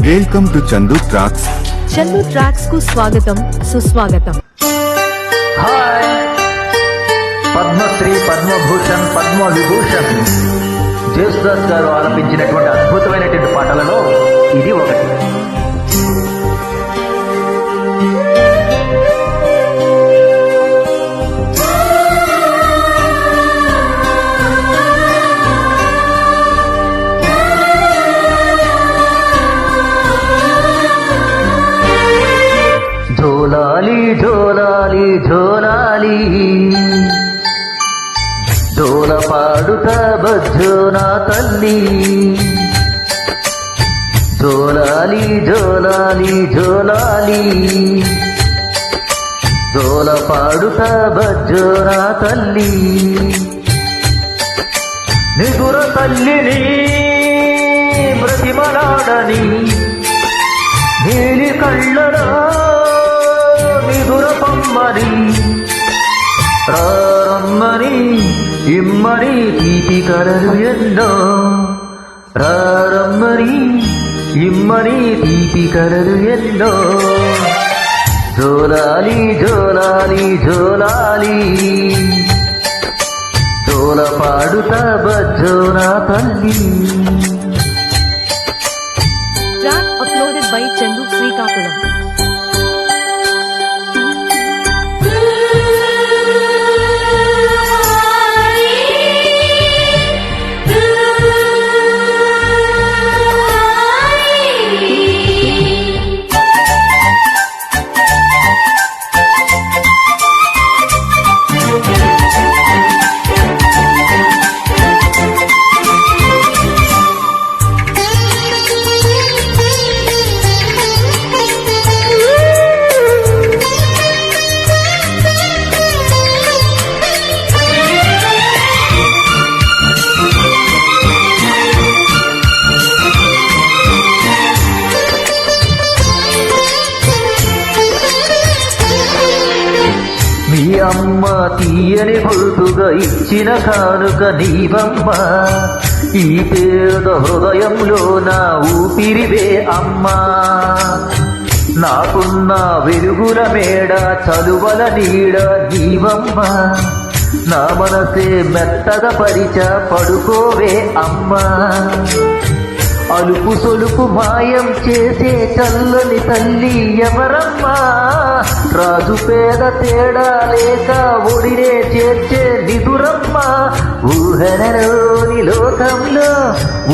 Welcome to Chandu tracks. Chandu tracks కు స్వాగతం సుస్వాగతం. హాయ్, పద్మశ్రీ, పద్మభూషణ్, పద్మవిభూషణ్ జేసుదాస్ గారు ఆలపించినటువంటి అద్భుతమైనటువంటి పాటలలో ఇది ఒకటి. జోలాలి జోలాలి జోలాలి జోల పాడుత బజ్జో నా తల్లి. జోలాలి జోలాలి జోలాలి జోల పాడుత బజ్జో నా తల్లి. నిదుర తల్లిని బ్రతిమలాడని నీలి కళ్ళలో నిదురపమ్మని రారమ్మని ఇమ్మని తీపి కలలు ఎన్నో. రారమ్మని ఇమ్మని తీపి కలలు ఎన్నో. జోలాలి జోలాలి జోలాలి జోల పాడుత బజ్జో నా తల్లి. Track uploaded by Chandu Srikakulam. మీ అమ్మ తీయని పొడుగా ఇచ్చిన కానుక నీవమ్మ. ఈ పేద హృదయంలో నా ఊపిరివే అమ్మా. నాకున్న వెలుగుల మేడ చలువల నీడ నీవమ్మ. నా మనసే మెత్తగా పరిచ పడుకోవే అమ్మా. అలుపు సొలుపు మాయం చేసే చల్లని తల్లి ఎవరమ్మా. రాజు పేద తేడా లేక ఒడినే చేర్చే నిదురమ్మ. ఊహలలోని లోకంలో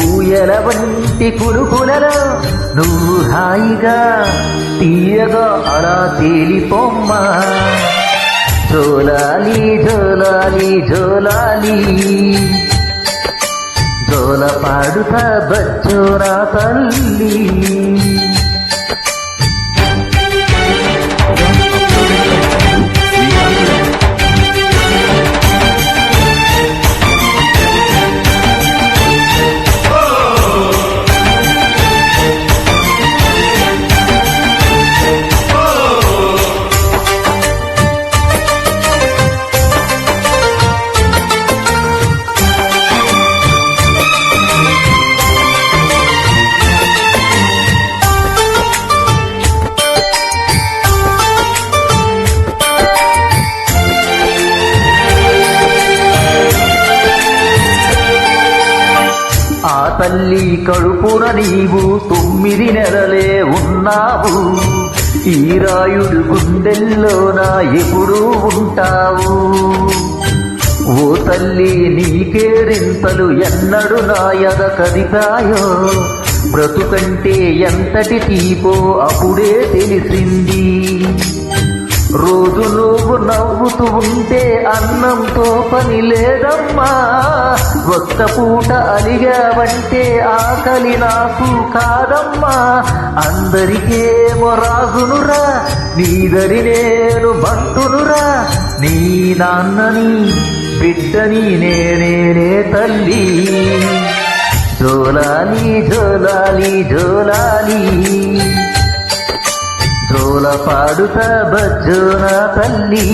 ఊయల వంటి కులుకులలో నువ్వు హాయిగా తీయగా అలా తేలిపోమ్మా. జోలాలి జోలాలి జోలాలి జోల పాడుత బజ్జో నా తల్లి. ఆ తల్లి కడుపున నీవు 9 నెలలే ఉన్నావు. ఈ రాయుడు గుండెల్లోన ఎప్పుడూ ఉంటావు. ఓ తల్లి నీకేరింతలు ఎన్నడు నాయద కదిపాయో. బ్రతుకంటే ఎంతటి తీపో అప్పుడే తెలిసింది. రోజు నువ్వు నవ్వుతూ ఉంటే అన్నంతో పని లేదమ్మా. ఒక్క పూట అలిగావంటే ఆకలి నాకు కాదమ్మా. అందరికేమో రాజునురా, నీదరి నేను బంటునురా. నీ నాన్నని బిడ్డని నేనే తల్లి. జోలాలి జోలాలి జోలాలి జోల పాడుత బజ్జో నా తల్లి.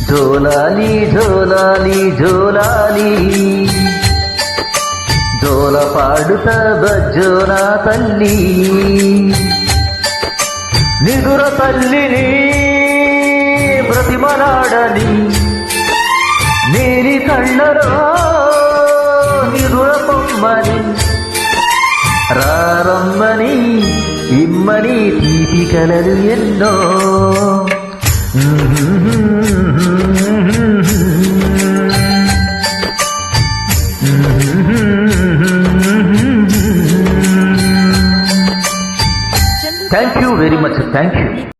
జోలాలి జోలాలి జోలాలి జోల పాడుతా బజ్జోనా తల్లి నిదుర తల్లిని ప్రతిమలాడని నీలి కళ్ళలో నిదుర పొమ్మని రారమ్మని ఇమ్మని తీపి కలలు ఎన్నో thank you very much thank you